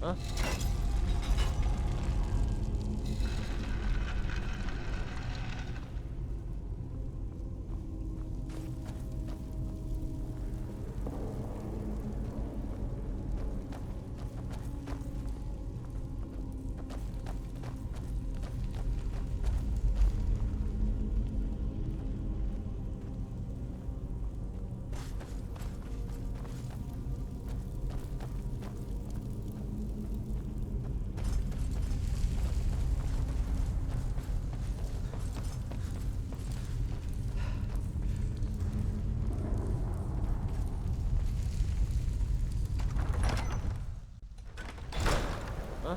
Huh? Huh?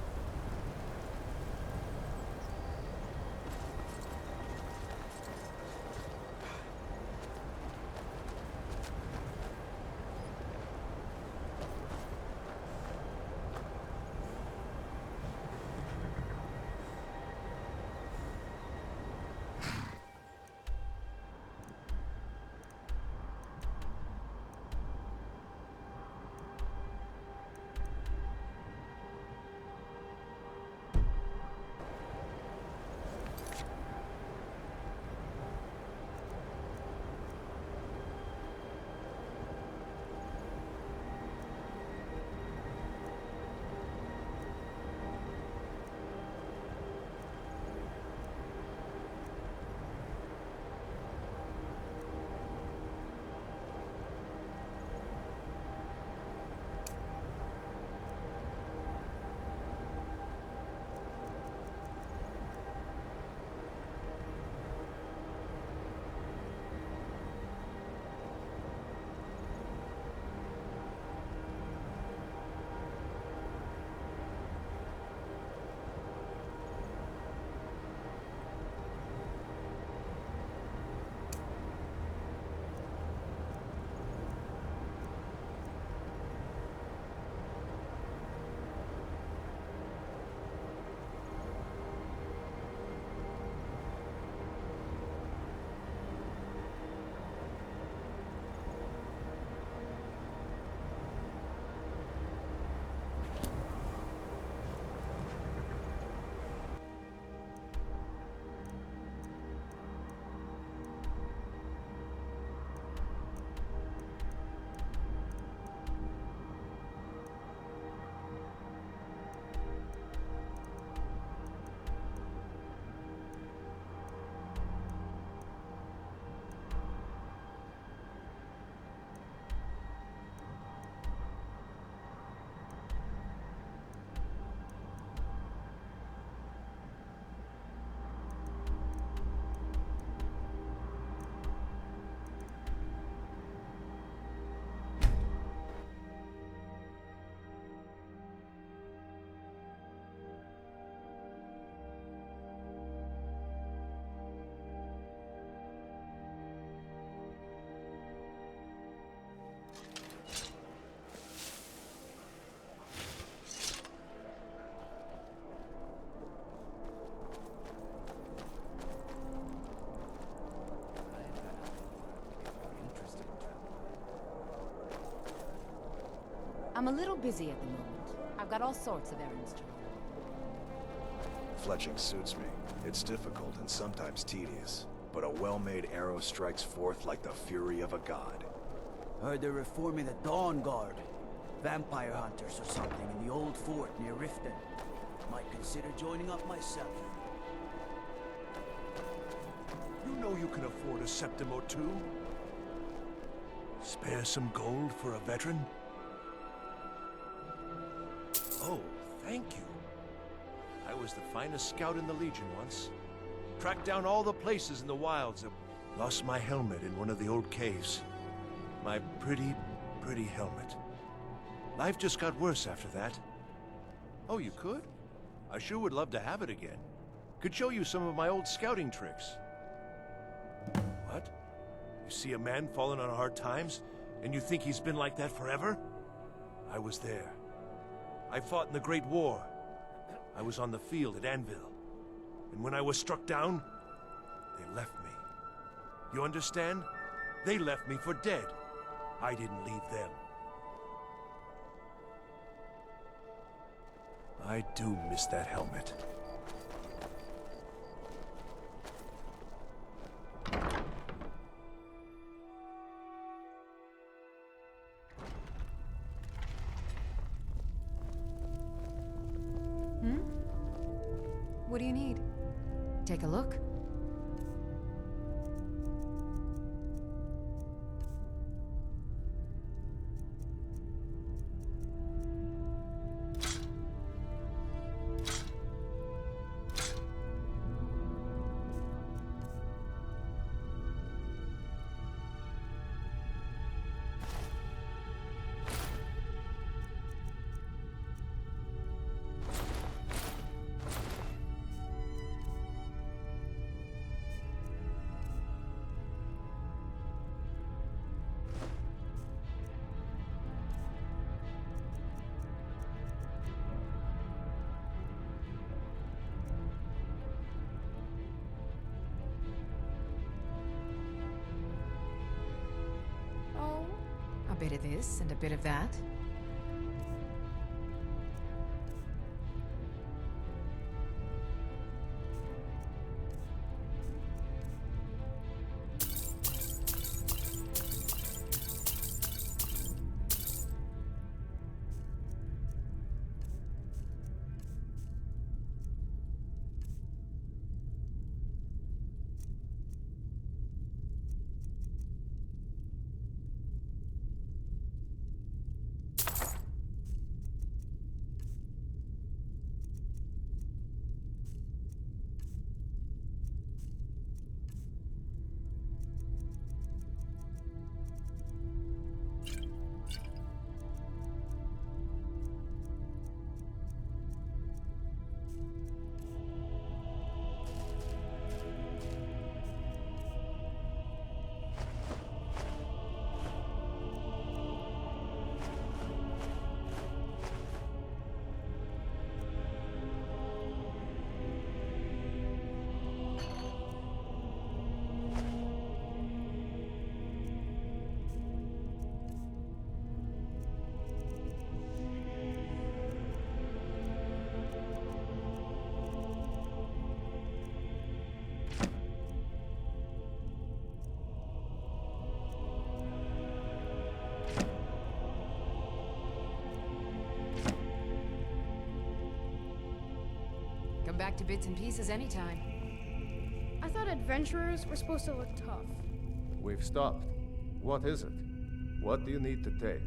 I'm a little busy at the moment. I've got all sorts of errands to run. Fletching suits me. It's difficult and sometimes tedious, but a well-made arrow strikes forth like the fury of a god. Heard they're reforming the Dawn Guard. Vampire hunters or something in the old fort near Riften. Might consider joining up myself. You know you can afford a septim or two. Spare some gold for a veteran? Oh, thank you. I was the finest scout in the Legion once. Tracked down all the places in the wilds. Lost my helmet in one of the old caves. My pretty, pretty helmet. Life just got worse after that. Oh, you could? I sure would love to have it again. Could show you some of my old scouting tricks. What? You see a man falling on hard times, and you think he's been like that forever? I was there. I fought in the Great War. I was on the field at Anvil. And when I was struck down, they left me. You understand? They left me for dead. I didn't leave them. I do miss that helmet. What do you need? Take a look. Oh, a bit of this and a bit of that. Come back to bits and pieces anytime. I thought adventurers were supposed to look tough. We've stopped. What is it? What do you need to take?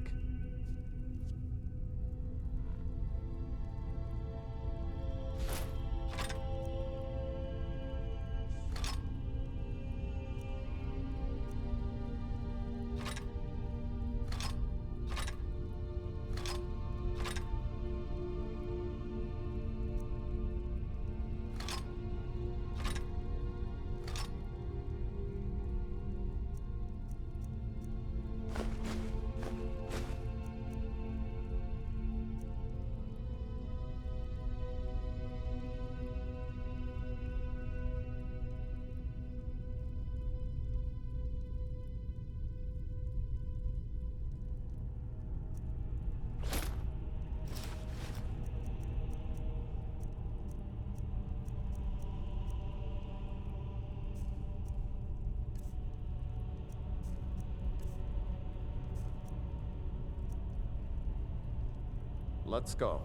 Let's go.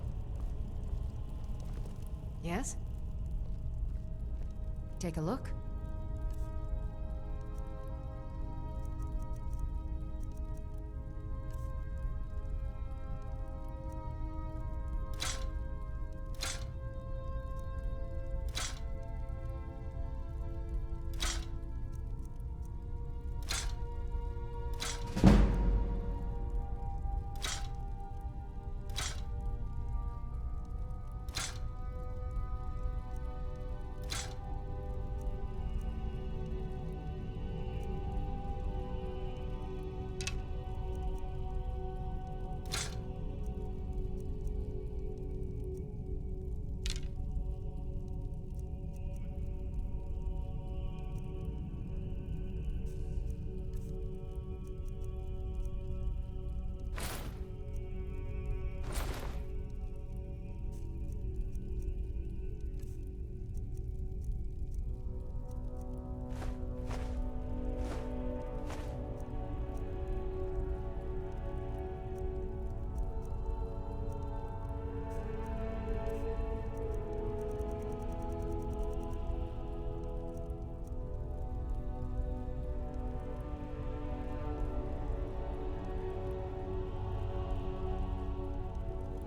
Yes? Take a look.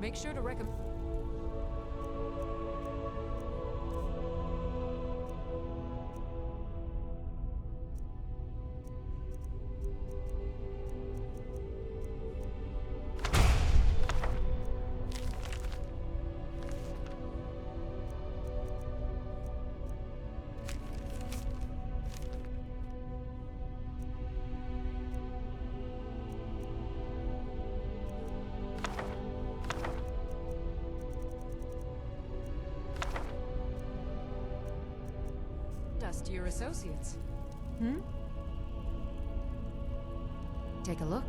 Make sure to recommend. To your associates. Take a look.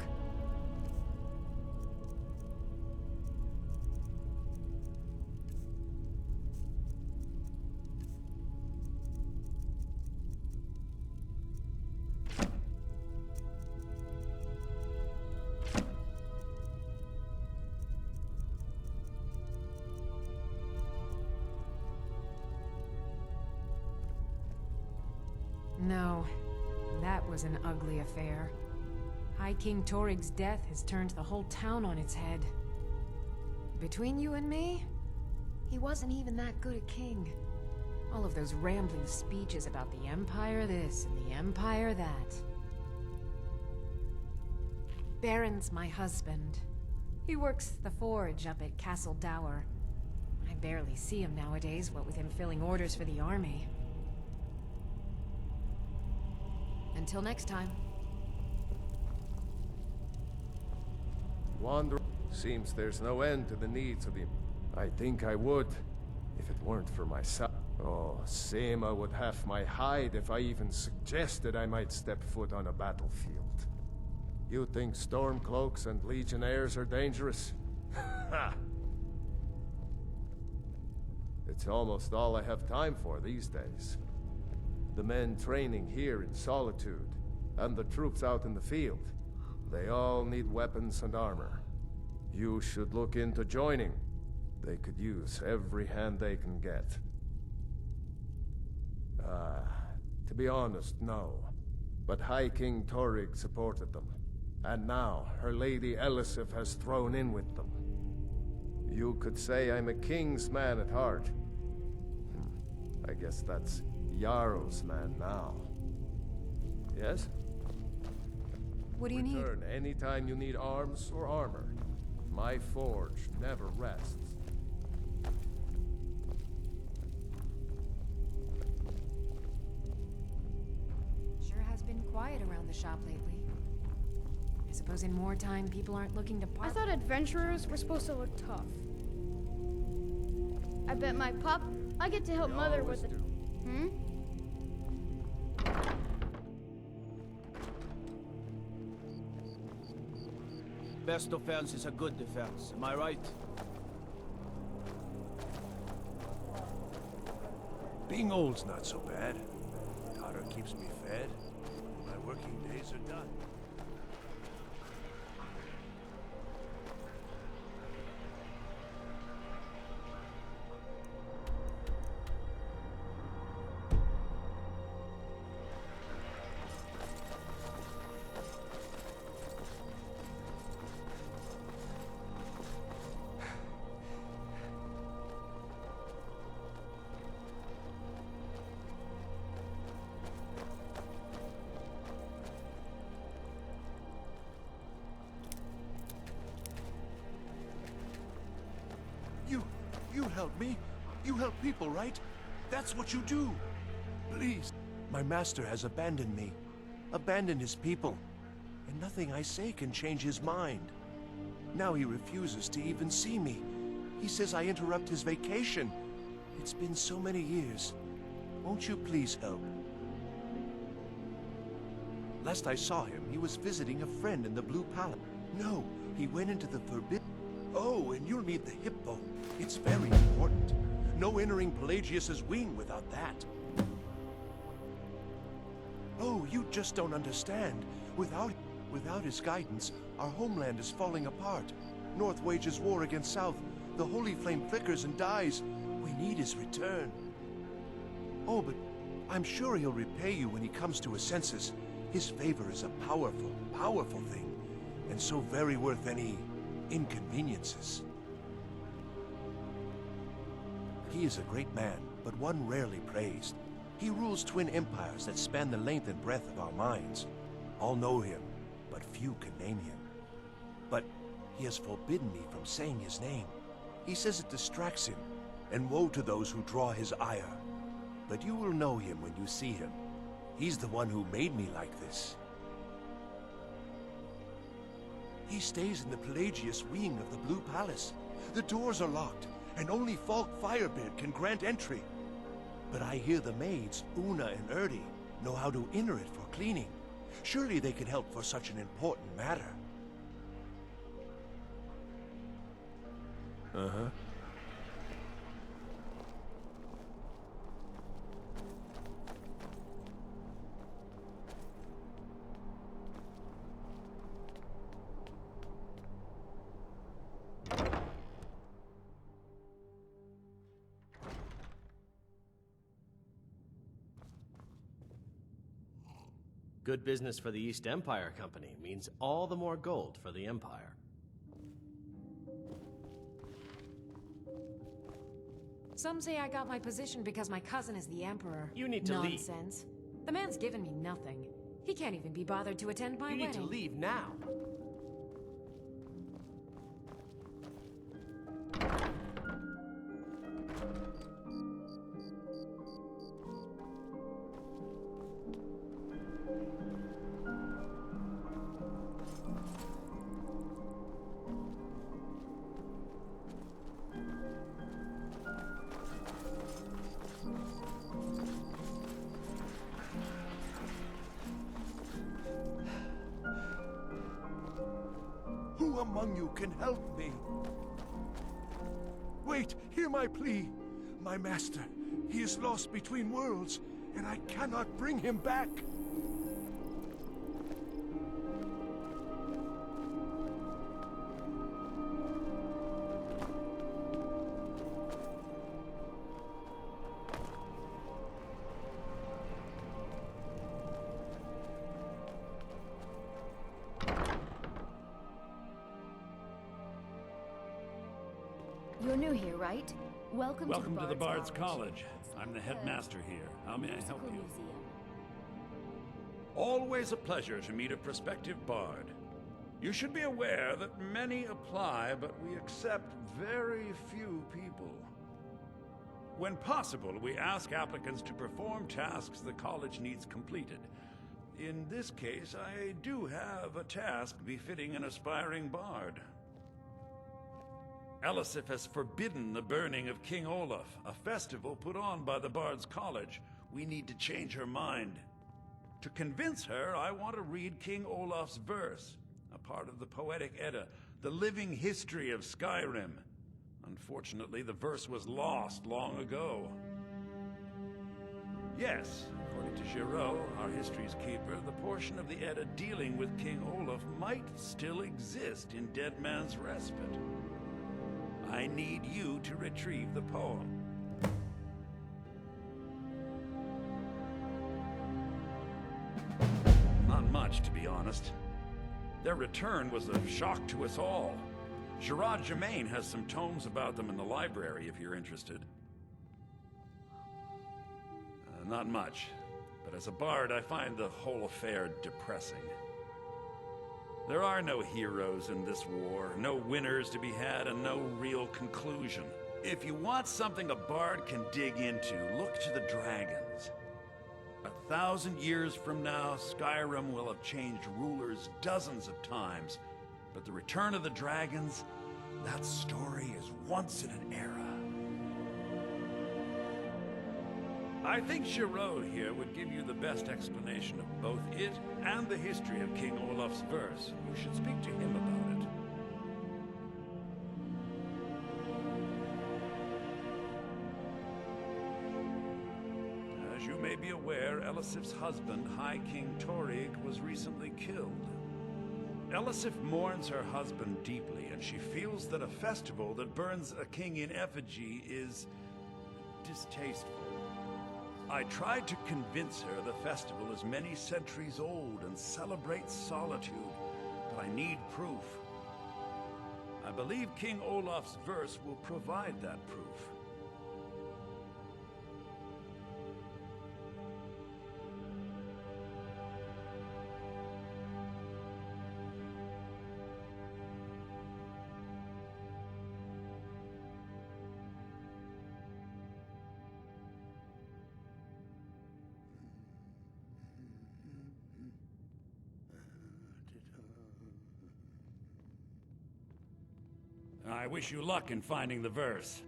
No, that was an ugly affair. High King Torig's death has turned the whole town on its head. Between you and me, he wasn't even that good a king. All of those rambling speeches about the Empire this and the Empire that. Baron's my husband. He works the forge up at Castle Dower. I barely see him nowadays, what with him filling orders for the army. Until next time. Wander. Seems there's no end to the needs of him. I think I would, if it weren't for myself. Oh, same I would have my hide if I even suggested I might step foot on a battlefield. You think Stormcloaks and Legionnaires are dangerous? Ha! It's almost all I have time for these days. The men training here in Solitude, and the troops out in the field, they all need weapons and armor. You should look into joining. They could use every hand they can get. To be honest, no. But High King Torig supported them. And now, her Lady Elisif has thrown in with them. You could say I'm a king's man at heart. I guess that's Yarrow's man now. Yes? What do you need? Return anytime you need arms or armor. My forge never rests. Sure has been quiet around the shop lately. I suppose in wartime people aren't looking to I thought adventurers were supposed to look tough. I bet my pup I get to help They Mother always with it. do. Best defense is a good defense, am I right? Being old's not so bad. Daughter keeps me fed. My working days are done. You help me. You help people, right? That's what you do. Please. My master has abandoned me. Abandoned his people. And nothing I say can change his mind. Now he refuses to even see me. He says I interrupt his vacation. It's been so many years. Won't you please help? Last I saw him, he was visiting a friend in the Blue Palace. No, he went into the forbidden... Oh, and you'll need the hippo. It's very important. No entering Pelagius's wing without that. Oh, you just don't understand. Without his guidance, our homeland is falling apart. North wages war against South. The holy flame flickers and dies. We need his return. Oh, but I'm sure he'll repay you when he comes to his senses. His favor is a powerful, powerful thing, and so very worth any inconveniences. He is a great man, but one rarely praised. He rules twin empires that span the length and breadth of our minds. All know him, but few can name him. But he has forbidden me from saying his name. He says it distracts him, and woe to those who draw his ire. But you will know him when you see him. He's the one who made me like this. He stays in the Pelagius wing of the Blue Palace. The doors are locked, and only Falk Firebeard can grant entry. But I hear the maids, Una and Erdi, know how to enter it for cleaning. Surely they can help for such an important matter. Uh-huh. Good business for the East Empire Company means all the more gold for the Empire. Some say I got my position because my cousin is the Emperor. You need to leave. Nonsense. The man's given me nothing. He can't even be bothered to attend my You wedding. need to leave now. Who among you can help me? Wait, hear my plea. My master, he is lost between worlds, and I cannot bring him back. You're new here, right? Welcome to the Bard's College. I'm the headmaster here. How may I help you? Always a pleasure to meet a prospective bard. You should be aware that many apply, but we accept very few people. When possible, we ask applicants to perform tasks the college needs completed. In this case, I do have a task befitting an aspiring bard. Elisif has forbidden the burning of King Olaf, a festival put on by the Bard's College. We need to change her mind. To convince her, I want to read King Olaf's verse, a part of the Poetic Edda, the living history of Skyrim. Unfortunately, the verse was lost long ago. Yes, according to Giraud, our history's keeper, the portion of the Edda dealing with King Olaf might still exist in Dead Man's Respite. I need you to retrieve the poem. Not much, to be honest. Their return was a shock to us all. Gerard Germain has some tomes about them in the library, if you're interested. Not much, but as a bard, I find the whole affair depressing. There are no heroes in this war, no winners to be had, and no real conclusion. If you want something a bard can dig into, look to the dragons. 1,000 years from now, Skyrim will have changed rulers dozens of times, but the return of the dragons, that story is once in an era. I think Giraud here would give you the best explanation of both it and the history of King Olaf's verse. You should speak to him about it. As you may be aware, Elisif's husband, High King Torig, was recently killed. Elisif mourns her husband deeply, and she feels that a festival that burns a king in effigy is distasteful. I tried to convince her the festival is many centuries old and celebrates solitude, but I need proof. I believe King Olaf's verse will provide that proof. I wish you luck in finding the verse.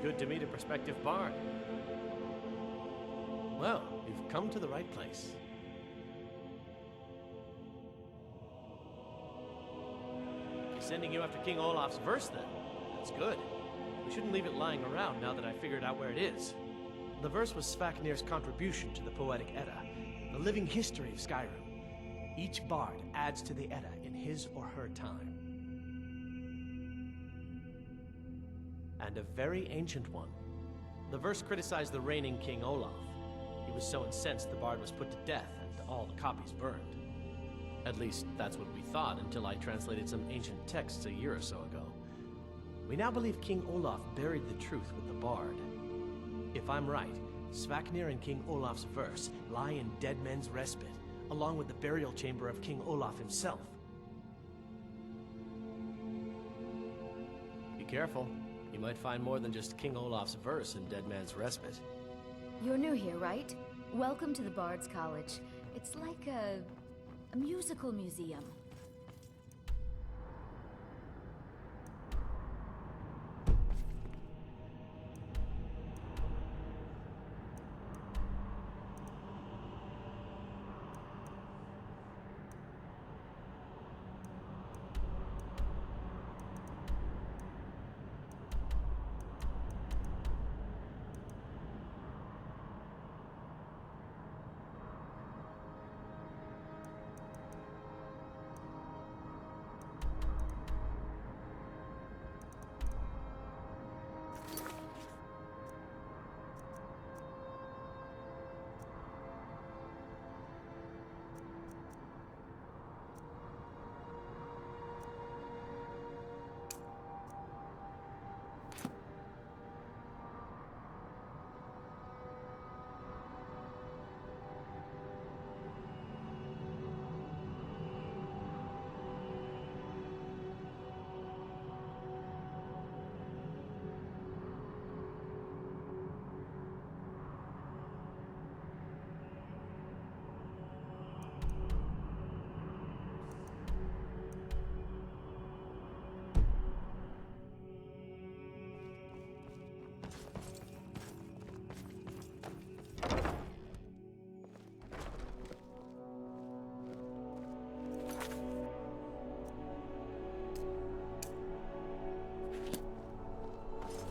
Good to meet a prospective bard. Well, you've come to the right place. Sending you after King Olaf's verse, then. That's good. We shouldn't leave it lying around now that I figured out where it is. The verse was Svafnir's contribution to the Poetic Edda, the living history of Skyrim. Each bard adds to the Edda in his or her time. And a very ancient one. The verse criticized the reigning King Olaf. He was so incensed the bard was put to death and all the copies burned. At least, that's what we thought until I translated some ancient texts a year or so ago. We now believe King Olaf buried the truth with the bard. If I'm right, Svafnir and King Olaf's verse lie in Dead Men's Respite, along with the burial chamber of King Olaf himself. Be careful. You might find more than just King Olaf's verse in Dead Man's Respite. You're new here, right? Welcome to the Bard's College. It's like a musical museum.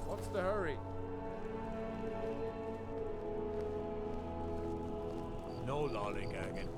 What's the hurry? No lollygagging.